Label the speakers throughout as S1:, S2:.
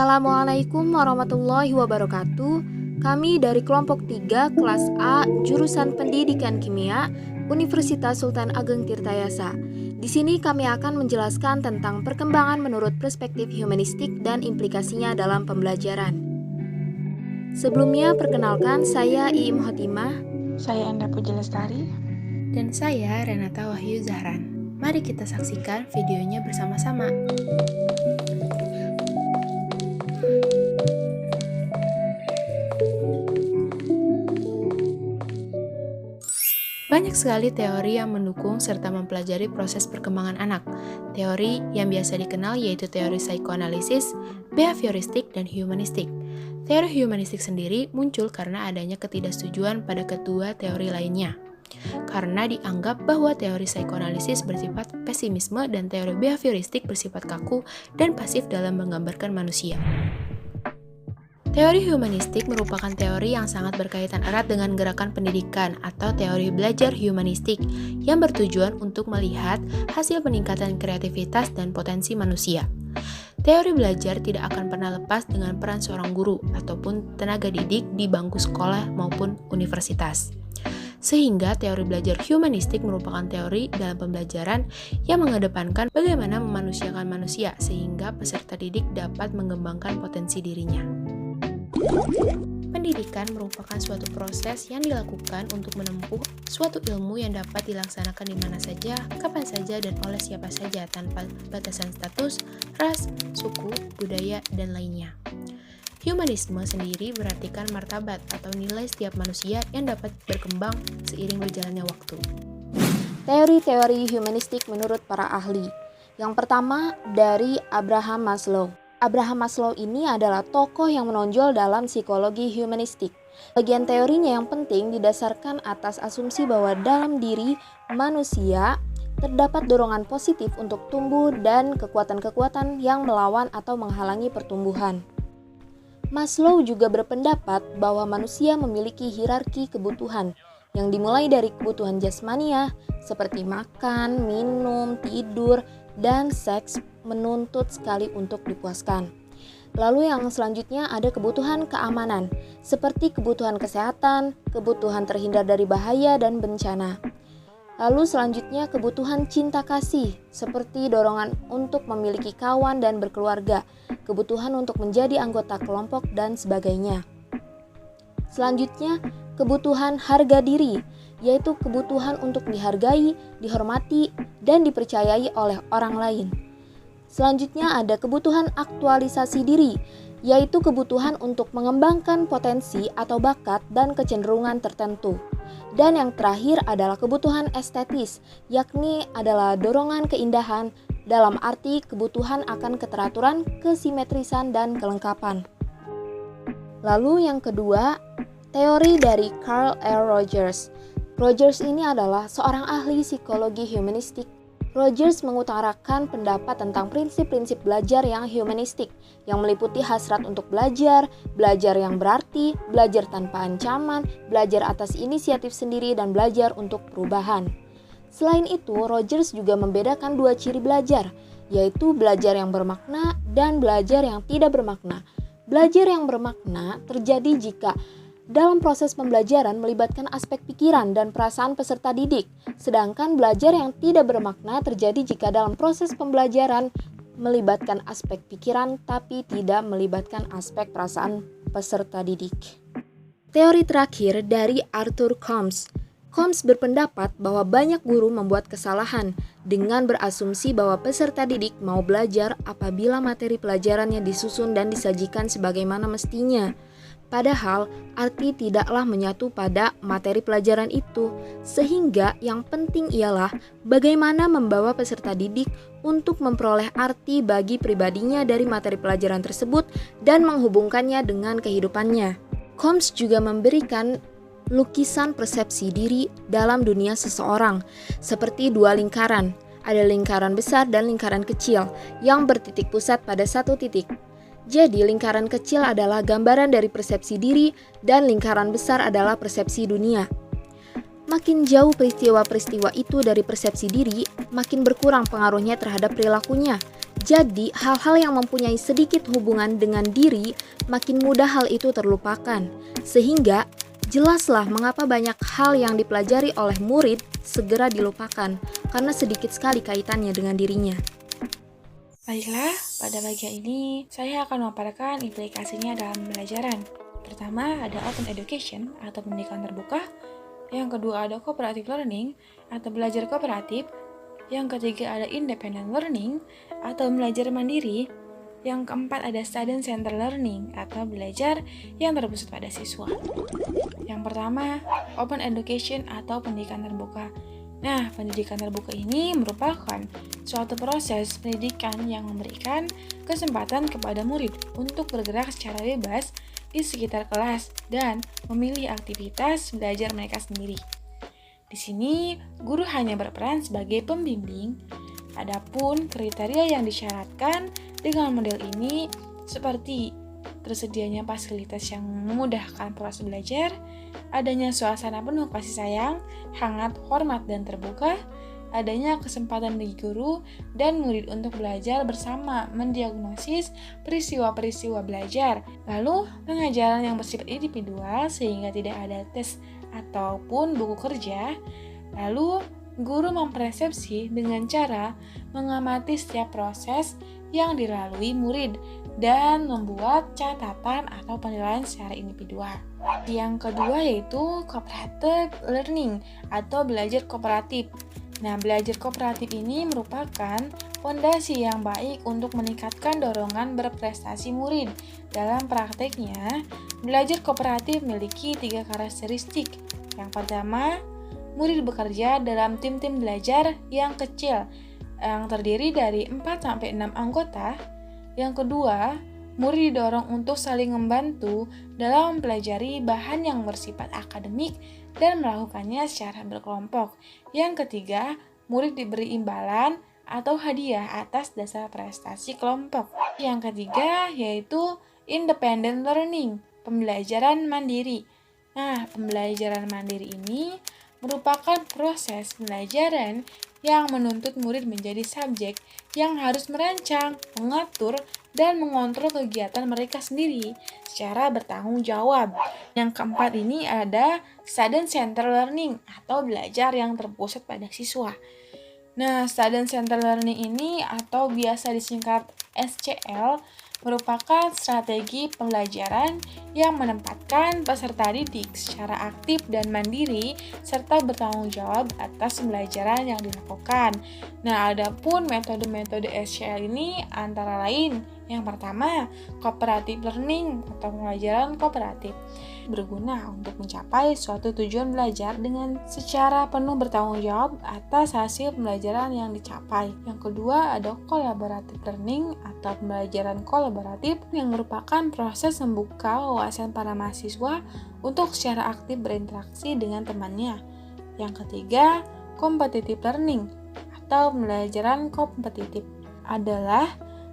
S1: Assalamualaikum warahmatullahi wabarakatuh. Kami dari kelompok 3 kelas A jurusan Pendidikan Kimia Universitas Sultan Ageng Tirtayasa. Di sini kami akan menjelaskan tentang perkembangan menurut perspektif humanistik dan implikasinya dalam pembelajaran. Sebelumnya perkenalkan, saya Iim Hotimah.
S2: Saya Enda Puji Lestari.
S3: Dan saya Renata Wahyu Zahran. Mari kita saksikan videonya bersama-sama. Banyak sekali teori yang mendukung serta mempelajari proses perkembangan anak. Teori yang biasa dikenal yaitu teori psikoanalisis, behavioristik, dan humanistik. Teori humanistik sendiri muncul karena adanya ketidaksetujuan pada kedua teori lainnya. Karena dianggap bahwa teori psikoanalisis bersifat pesimisme dan teori behavioristik bersifat kaku dan pasif dalam menggambarkan manusia. Teori humanistik merupakan teori yang sangat berkaitan erat dengan gerakan pendidikan atau teori belajar humanistik yang bertujuan untuk melihat hasil peningkatan kreativitas dan potensi manusia. Teori belajar tidak akan pernah lepas dengan peran seorang guru ataupun tenaga didik di bangku sekolah maupun universitas. Sehingga teori belajar humanistik merupakan teori dalam pembelajaran yang mengedepankan bagaimana memanusiakan manusia sehingga peserta didik dapat mengembangkan potensi dirinya. Pendidikan merupakan suatu proses yang dilakukan untuk menempuh suatu ilmu yang dapat dilaksanakan di mana saja, kapan saja, dan oleh siapa saja tanpa batasan status, ras, suku, budaya, dan lainnya. Humanisme sendiri berartikan martabat atau nilai setiap manusia yang dapat berkembang seiring berjalannya waktu.
S1: Teori-teori humanistik menurut para ahli. Yang pertama dari Abraham Maslow. Abraham Maslow ini adalah tokoh yang menonjol dalam psikologi humanistik. Bagian teorinya yang penting didasarkan atas asumsi bahwa dalam diri manusia terdapat dorongan positif untuk tumbuh dan kekuatan-kekuatan yang melawan atau menghalangi pertumbuhan. Maslow juga berpendapat bahwa manusia memiliki hierarki kebutuhan yang dimulai dari kebutuhan jasmania seperti makan, minum, tidur, dan seks menuntut sekali untuk dipuaskan. Lalu yang selanjutnya ada kebutuhan keamanan, seperti kebutuhan kesehatan, kebutuhan terhindar dari bahaya dan bencana. Lalu selanjutnya kebutuhan cinta kasih, seperti dorongan untuk memiliki kawan dan berkeluarga, kebutuhan untuk menjadi anggota kelompok, dan sebagainya. Selanjutnya, kebutuhan harga diri, yaitu kebutuhan untuk dihargai, dihormati, dan dipercayai oleh orang lain. Selanjutnya ada kebutuhan aktualisasi diri, yaitu kebutuhan untuk mengembangkan potensi atau bakat dan kecenderungan tertentu. Dan yang terakhir adalah kebutuhan estetis, yakni adalah dorongan keindahan dalam arti kebutuhan akan keteraturan, kesimetrisan, dan kelengkapan. Lalu yang kedua, teori dari Carl R. Rogers. Rogers ini adalah seorang ahli psikologi humanistik. Rogers mengutarakan pendapat tentang prinsip-prinsip belajar yang humanistik, yang meliputi hasrat untuk belajar, belajar yang berarti, belajar tanpa ancaman, belajar atas inisiatif sendiri, dan belajar untuk perubahan. Selain itu, Rogers juga membedakan dua ciri belajar, yaitu belajar yang bermakna dan belajar yang tidak bermakna. Belajar yang bermakna terjadi jika dalam proses pembelajaran melibatkan aspek pikiran dan perasaan peserta didik, sedangkan belajar yang tidak bermakna terjadi jika dalam proses pembelajaran melibatkan aspek pikiran tapi tidak melibatkan aspek perasaan peserta didik. Teori terakhir dari Arthur Combs. Combs berpendapat bahwa banyak guru membuat kesalahan dengan berasumsi bahwa peserta didik mau belajar apabila materi pelajarannya disusun dan disajikan sebagaimana mestinya. Padahal arti tidaklah menyatu pada materi pelajaran itu, sehingga yang penting ialah bagaimana membawa peserta didik untuk memperoleh arti bagi pribadinya dari materi pelajaran tersebut dan menghubungkannya dengan kehidupannya. Combs juga memberikan lukisan persepsi diri dalam dunia seseorang, seperti dua lingkaran. Ada lingkaran besar dan lingkaran kecil yang bertitik pusat pada satu titik. Jadi lingkaran kecil adalah gambaran dari persepsi diri dan lingkaran besar adalah persepsi dunia. Makin jauh peristiwa-peristiwa itu dari persepsi diri, makin berkurang pengaruhnya terhadap perilakunya Jadi, hal-hal yang mempunyai sedikit hubungan dengan diri, makin mudah hal itu terlupakan. Sehingga, jelaslah mengapa banyak hal yang dipelajari oleh murid segera dilupakan, karena sedikit sekali kaitannya dengan dirinya.
S2: Baiklah, pada bagian ini saya akan memaparkan implikasinya dalam pembelajaran. Pertama ada open education atau pendidikan terbuka. Yang kedua ada cooperative learning atau belajar kooperatif. Yang ketiga ada independent learning atau belajar mandiri. Yang keempat ada student centered learning atau belajar yang terpusat pada siswa. Yang pertama, open education atau pendidikan terbuka. Nah, pendidikan terbuka ini merupakan suatu proses pendidikan yang memberikan kesempatan kepada murid untuk bergerak secara bebas di sekitar kelas dan memilih aktivitas belajar mereka sendiri. Di sini, guru hanya berperan sebagai pembimbing. Adapun kriteria yang disyaratkan dengan model ini seperti tersedianya fasilitas yang memudahkan proses belajar, adanya suasana penuh kasih sayang, hangat, hormat, dan terbuka, adanya kesempatan bagi guru dan murid untuk belajar bersama mendiagnosis peristiwa-peristiwa belajar, lalu pengajaran yang bersifat individual sehingga tidak ada tes ataupun buku kerja, lalu guru mempersepsi dengan cara mengamati setiap proses yang dilalui murid dan membuat catatan atau penilaian secara individual. Yang kedua yaitu cooperative learning atau belajar kooperatif. Nah, belajar kooperatif ini merupakan fondasi yang baik untuk meningkatkan dorongan berprestasi murid. Dalam prakteknya, belajar kooperatif memiliki 3 karakteristik. Yang pertama, murid bekerja dalam tim-tim belajar yang kecil yang terdiri dari 4-6 anggota. Yang kedua, murid didorong untuk saling membantu dalam mempelajari bahan yang bersifat akademik dan melakukannya secara berkelompok. Yang ketiga, murid diberi imbalan atau hadiah atas dasar prestasi kelompok. Yang ketiga yaitu independent learning, pembelajaran mandiri. Nah, pembelajaran mandiri ini merupakan proses pembelajaran yang menuntut murid menjadi subjek yang harus merancang, mengatur, dan mengontrol kegiatan mereka sendiri secara bertanggung jawab. Yang keempat ini ada student centered learning atau belajar yang terpusat pada siswa. Nah, student centered learning ini atau biasa disingkat SCL merupakan strategi pembelajaran yang menempatkan peserta didik secara aktif dan mandiri serta bertanggung jawab atas pembelajaran yang dilakukan. Nah, adapun metode-metode SCL ini antara lain yang pertama, cooperative learning atau pembelajaran kooperatif berguna untuk mencapai suatu tujuan belajar dengan secara penuh bertanggung jawab atas hasil pembelajaran yang dicapai. Yang kedua ada collaborative learning atau pembelajaran kolaboratif yang merupakan proses membuka wawasan para mahasiswa untuk secara aktif berinteraksi dengan temannya. Yang ketiga, competitive learning atau pembelajaran kompetitif adalah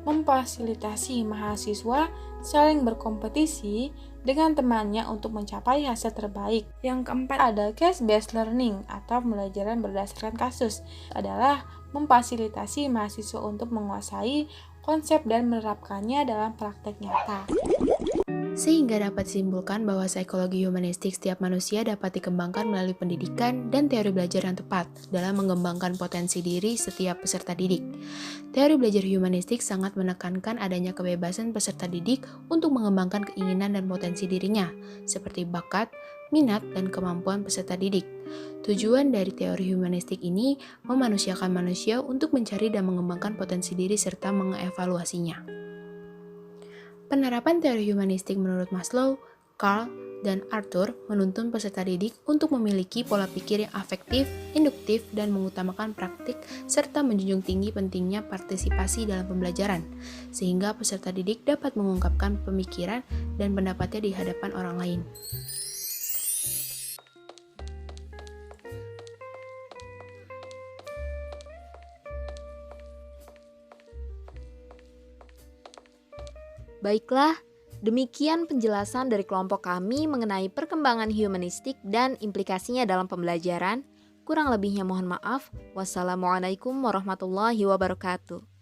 S2: memfasilitasi mahasiswa saling berkompetisi dengan temannya untuk mencapai hasil terbaik. Yang keempat ada case-based learning atau pembelajaran berdasarkan kasus, adalah memfasilitasi mahasiswa untuk menguasai konsep dan menerapkannya dalam praktek nyata.
S3: Sehingga dapat disimpulkan bahwa psikologi humanistik setiap manusia dapat dikembangkan melalui pendidikan dan teori belajar yang tepat dalam mengembangkan potensi diri setiap peserta didik. Teori belajar humanistik sangat menekankan adanya kebebasan peserta didik untuk mengembangkan keinginan dan potensi dirinya, seperti bakat, minat, dan kemampuan peserta didik. Tujuan dari teori humanistik ini memanusiakan manusia untuk mencari dan mengembangkan potensi diri serta mengevaluasinya. Penerapan teori humanistik menurut Maslow, Carl, dan Arthur menuntun peserta didik untuk memiliki pola pikir yang afektif, induktif, dan mengutamakan praktik, serta menjunjung tinggi pentingnya partisipasi dalam pembelajaran, sehingga peserta didik dapat mengungkapkan pemikiran dan pendapatnya di hadapan orang lain.
S1: Baiklah, demikian penjelasan dari kelompok kami mengenai perkembangan humanistik dan implikasinya dalam pembelajaran. Kurang lebihnya mohon maaf. Wassalamualaikum warahmatullahi wabarakatuh.